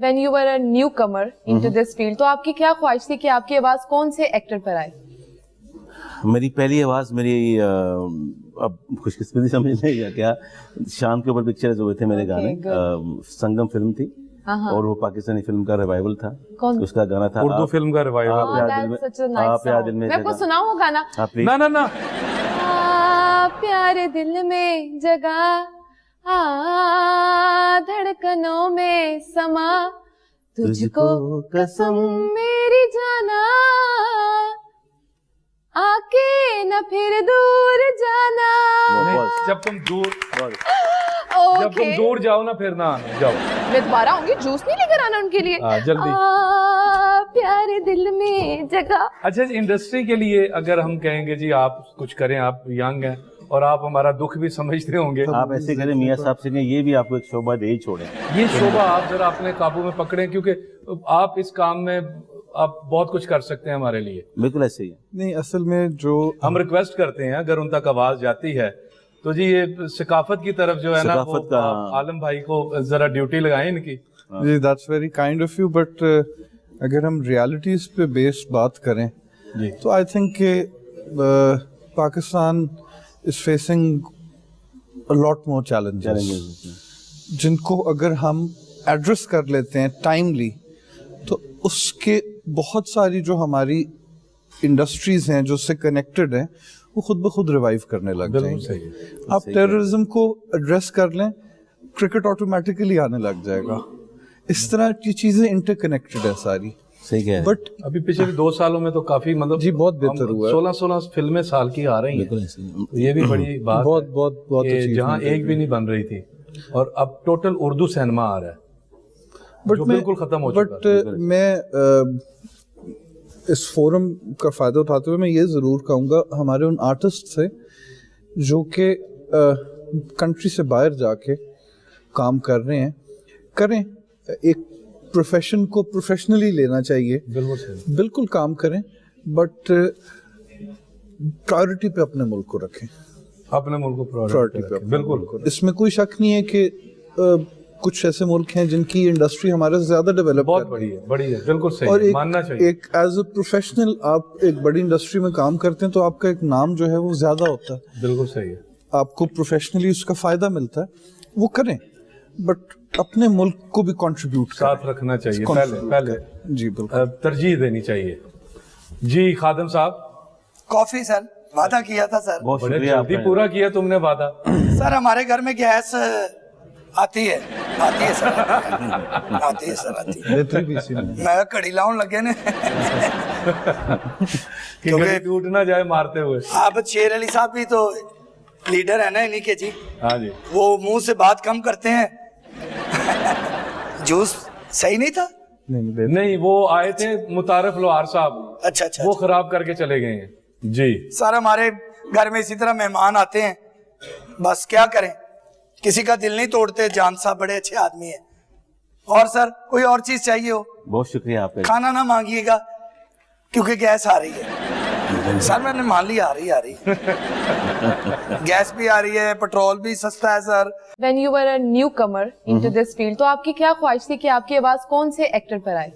When you were a newcomer into this field, तो आपकी क्या ख्वाहिश थी कि आपकी आवाज कौन से एक्टर पर आए? मेरी पहली आवाज़ मेरी अब खुशकिस्मती समझ नहीं क्या शान के ऊपर पिक्चर हुए थे मेरे गाने, संगम फिल्म थी और वो पाकिस्तानी फिल्म का रिवाइवल था। उसका गाना था उर्दू फिल्म का रिवाइवल। आप प्यार दिल में मैं आपको सुनाऊं वो गाना? ना प्यारे दिल में जगह धड़कनों में समा, तुझको कसम मेरी जाना, आके न फिर दूर जाना। जब तुम दूर जाओ ना फिर ना आना, जाओ। मैं दोबारा आऊंगी, जूस नहीं लेकर आना उनके लिए। जल्दी। प्यारे दिल में जगह। अच्छा, इंडस्ट्री के लिए अगर हम कहेंगे जी आप कुछ करें, आप यंग हैं और आप हमारा दुख भी समझते होंगे, आप ऐसे करें मियां साहब से ये भी आपको एक शोभा दे ही छोड़े। ये शोभा आप जरा अपने काबू में पकड़ें, क्योंकि आप इस काम में आप बहुत कुछ कर सकते हैं हमारे लिए। बिल्कुल ऐसे ही है। नहीं, असल में जो हम रिक्वेस्ट करते हैं अगर उन तक आवाज जाती है तो जी ये सकाफत की तरफ जो है ना, वो आलम भाई को जरा ड्यूटी लगाएं इनकी। जी, that's very kind of you, but अगर हम रियलिटीज पे बेस्ड बात करें जी, तो I think Pakistan is facing a lot more challenges जिनको अगर हम एड्रेस कर लेते हैं टाइमली तो उसके बहुत सारी जो हमारी इंडस्ट्रीज हैं जो उससे कनेक्टेड हैं वो खुद ब खुद रिवाइव करने लग जाएंगे। आप टेररिज्म को एड्रेस कर लें, क्रिकेट ऑटोमेटिकली आने लग जाएगा। इस तरह की चीजें इंटरकनेक्टेड है सारी। सही है। बट अभी पिछले 2 सालों में तो काफी मतलब जी बहुत बेहतर हुआ है। 16 फिल्में साल की आ रही हैं, तो ये भी बड़ी बात बहुत है जहाँ एक भी नहीं बन रही थी और अब टोटल उर्दू सिनेमा आ रहा है, जो बिल्कुल खत्म हो चुका है। बट मैं इस फोरम का फायदा उठाते हुए मैं ये जरूर कहूँगा हमारे उन आर्टिस्ट से जो कि कंट्री से बाहर जाके काम कर रहे हैं, करें, एक प्रोफेशन को प्रोफेशनली लेना चाहिए, बिल्कुल काम करें, बट प्रायोरिटी पे अपने मुल्क को रखें, अपने मुल्क को प्रायोरिटी पे रखें। बिल्कुल, इसमें कोई शक नहीं है कि कुछ ऐसे मुल्क हैं जिनकी इंडस्ट्री हमारे से ज्यादा डेवलप बहुत बड़ी है, बिल्कुल सही और मानना चाहिए। एक एज अ प्रोफेशनल आप एक बड़ी इंडस्ट्री में काम करते हैं तो आपका एक नाम जो है वो ज्यादा होता है। बिल्कुल सही है, आपको प्रोफेशनली उसका फायदा मिलता है, वो करें, बट अपने मुल्क को भी कंट्रीब्यूट साथ रखना चाहिए, पहले जी बिल्कुल तरजीह देनी चाहिए। जी खादिम साहब। कॉफी सर, वादा किया था सर, बहुत बड़े शुक्रिया, जल्दी पूरा किया तुमने वादा। सर हमारे घर में गैस आती है सर, आती है। मैं कड़ी लाउन लगे ने क्योंकि टूट ना जाए मारते हुए। आप शेर अली साहब भी तो लीडर है ना इन्हीं के जी। हाँ जी, वो मुंह से बात कम करते हैं। जूस सही नहीं था? नहीं, वो आए थे मुतारिफ लोहार साहब, अच्छा, वो खराब करके चले गए हैं जी। सर हमारे घर में इसी तरह मेहमान आते हैं, बस क्या करें, किसी का दिल नहीं तोड़ते। जान साहब बड़े अच्छे आदमी हैं। और सर कोई और चीज चाहिए हो? बहुत शुक्रिया आपका। खाना ना मांगिएगा क्योंकि गैस आ रही है। सर मैंने मान लिया, आ रही गैस भी आ रही है, पेट्रोल भी सस्ता है sir. When you were a newcomer into this field, तो आपकी क्या ख्वाहिश थी कि आपकी आवाज कौन से एक्टर पर आए?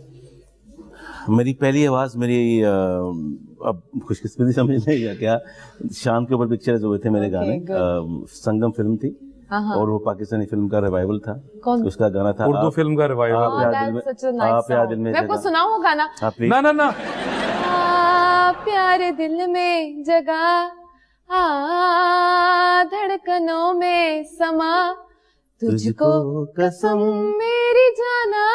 मेरी पहली आवाज़ मेरी अब खुशकिस्मती समझ नहीं क्या शान के ऊपर पिक्चर हुए थे मेरे गाने, संगम फिल्म थी और वो पाकिस्तानी फिल्म का रिवाइवल था। उसका गाना था उर्दू फिल्म का रिवाइवल। आप प्यार दिल में मैं आपको सुनाऊं वो गाना? ना प्यारे दिल में जगह धड़कनों में समा, तुझको कसम मेरी जाना,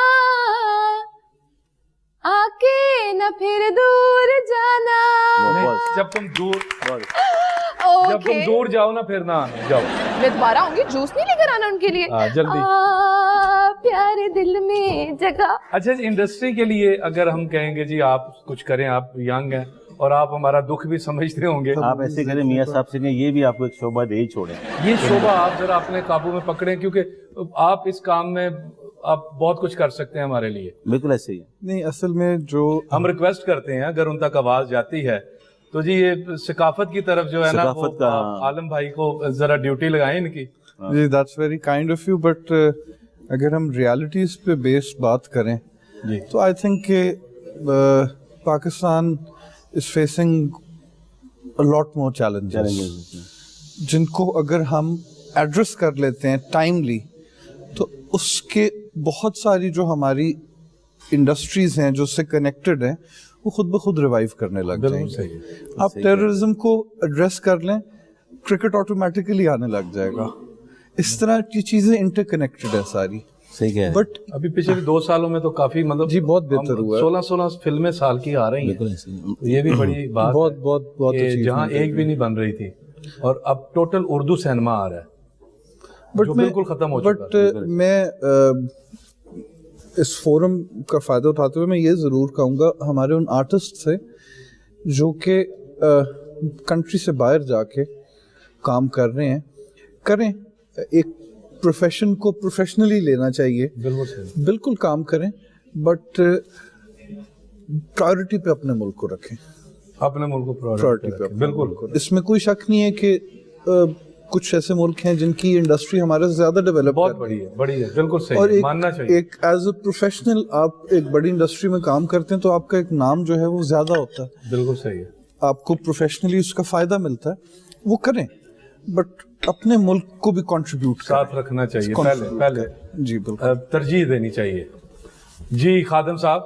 आके न फिर दूर जाना। जब तुम दूर जाओ ना फिर ना आना, जाओ। मैं दोबारा आऊंगी, जूस नहीं लेकर आना उनके लिए। जल्दी। प्यारे दिल में जगह। अच्छा, इंडस्ट्री के लिए अगर हम कहेंगे जी आप कुछ करें, आप यंग हैं और आप हमारा दुख भी समझते होंगे, आप ऐसे करें मियां साहब से ये भी आपको एक शोभा दे ही छोड़े। ये शोभा आप जरा अपने काबू में पकड़ें, क्योंकि आप इस काम में आप बहुत कुछ कर सकते हैं हमारे लिए। बिल्कुल ऐसे ही है। नहीं, असल में जो हम रिक्वेस्ट करते हैं अगर उन तक आवाज जाती है तो जी ये सकाफत की तरफ जो है ना, वो आलम भाई को जरा ड्यूटी लगाएं इनकी। जी, that's very kind of you, but اگر ہم ریالٹیز پہ بیس بات کریں جی تو آئی تھنک کہ Pakistan is facing lot more challenges جن کو اگر ہم ایڈریس کر لیتے ہیں ٹائملی تو اس کے بہت ساری جو ہماری انڈسٹریز ہیں جو اس سے کنیکٹڈ ہیں وہ خود بخود ریوائیو کرنے لگ جائیں گے. آپ ٹیررزم کو ایڈریس کر لیں, کرکٹ آٹومیٹیکلی آنے لگ جائے گا. اس طرح کی چیزیں انٹر کنیکٹڈ ہیں ساری. صحیح ہے. بٹ ابھی پچھلے 2 سالوں میں تو کافی مطلب جی بہت بہتر ہوا ہے. 16 فلمیں سال کی آ رہی ہیں, یہ بھی بڑی بات بہت ہے بہت بہت کہ اچھی جہاں ایک بھی نہیں بن رہی تھی اور اب ٹوٹل اردو سینما آ رہا ہے جو بالکل ختم ہو چکا ہے. بٹ میں اس فورم کا فائدہ اٹھاتے ہوئے میں یہ ضرور کہوں گا ہمارے ان آرٹسٹ سے جو کہ کنٹری سے باہر جا کے کام کر رہے ہیں, کریں, ایک پروفیشن کو پروفیشنلی لینا چاہیے, بالکل کام کریں, بٹ پرائیورٹی پہ اپنے ملک کو رکھیں, اپنے ملک کو پرائیورٹی پہ بالکل. اس میں کوئی شک نہیں ہے کہ کچھ ایسے ملک ہیں جن کی انڈسٹری ہمارے سے زیادہ ڈیولپ بہت بڑی ہے بالکل اور صحیح, ماننا چاہیے. ایک ایز اے پروفیشنل آپ ایک بڑی انڈسٹری میں کام کرتے ہیں تو آپ کا ایک نام جو ہے وہ زیادہ ہوتا ہے, بالکل صحیح ہے, آپ کو پروفیشنلی اس کا فائدہ ملتا ہے, وہ کریں, بٹ اپنے ملک کو بھی کنٹریبیوٹ ساتھ رکھنا چاہیے, پہلے جی بالکل ترجیح دینی چاہیے. جی خادم صاحب,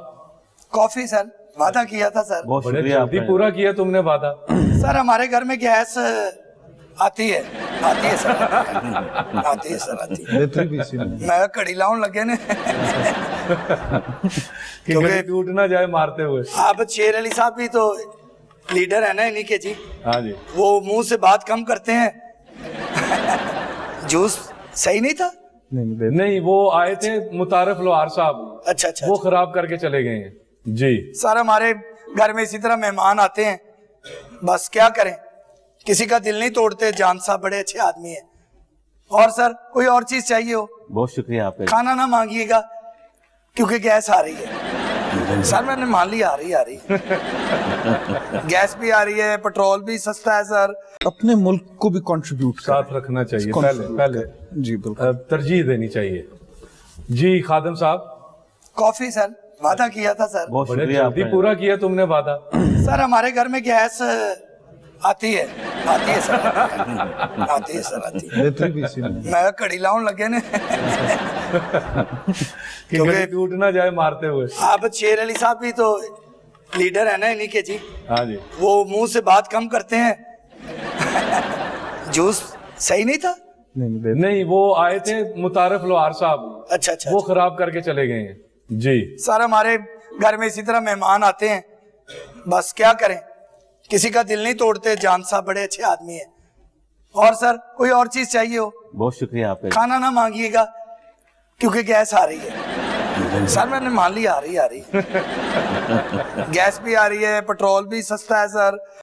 کافی سر, وعدہ کیا تھا سر, بہت بڑے شکریہ. جلدی پورا کیا تم نے وعدہ. سر ہمارے گھر میں گیس آتی ہے سر, آتی ہے سر, آتی ہے. میں کڑی لاؤن لگے نے کہ کہیں ٹوٹ نہ جائے مارتے ہوئے. آپ شیر علی صاحب بھی تو لیڈر ہے نا انہی کے جی, ہاں جی, وہ منہ سے بات کم کرتے ہیں. جوس صحیح نہیں تھا, نہیں وہ آئے تھے متعارف لوہار صاحب, اچھا اچھا. وہ خراب کر کے چلے گئے ہیں. جی سر ہمارے گھر میں اسی طرح مہمان آتے ہیں, بس کیا کریں, کسی کا دل نہیں توڑتے. جان صاحب بڑے اچھے آدمی ہیں. اور سر کوئی اور چیز چاہیے ہو, بہت شکریہ آپ کا. کھانا نہ مانگیے گا کیونکہ گیس آ رہی ہے. سر میں نے مان لیا, آ رہی گیس بھی آ رہی ہے, پیٹرول بھی سستا ہے سر. اپنے ملک کو بھی کنٹریبیوٹ ساتھ رکھنا چاہیے, پہلے جی بالکل ترجیح دینی چاہیے. جی خادم صاحب, کافی سر, وعدہ کیا تھا سر, بہت بڑے شکریہ. جلدی پورا کیا تم نے وعدہ. سر ہمارے گھر میں گیس آتی ہے سر, آتی ہے سر, آتی ہے. میں کڑی لاؤن لگے نے کہ کہیں ٹوٹ نہ جائے مارتے ہوئے. آپ شیر علی صاحب بھی تو لیڈر ہے نا انہی کے جی, ہاں جی, وہ منہ سے بات کم کرتے ہیں. جوس صحیح نہیں تھا, نہیں وہ آئے تھے متعارف لوہار صاحب, اچھا اچھا. وہ خراب کر کے چلے گئے ہیں. جی سر ہمارے گھر میں اسی طرح مہمان آتے ہیں, بس کیا کریں, کسی کا دل نہیں توڑتے. جان صاحب بڑے اچھے آدمی ہیں. اور سر کوئی اور چیز چاہیے ہو, بہت شکریہ آپ کا. کھانا نہ مانگیے گا کیونکہ گیس آ رہی ہے. سر میں نے مان لیا, آ رہی گیس بھی آ رہی ہے, پیٹرول بھی سستا ہے سر.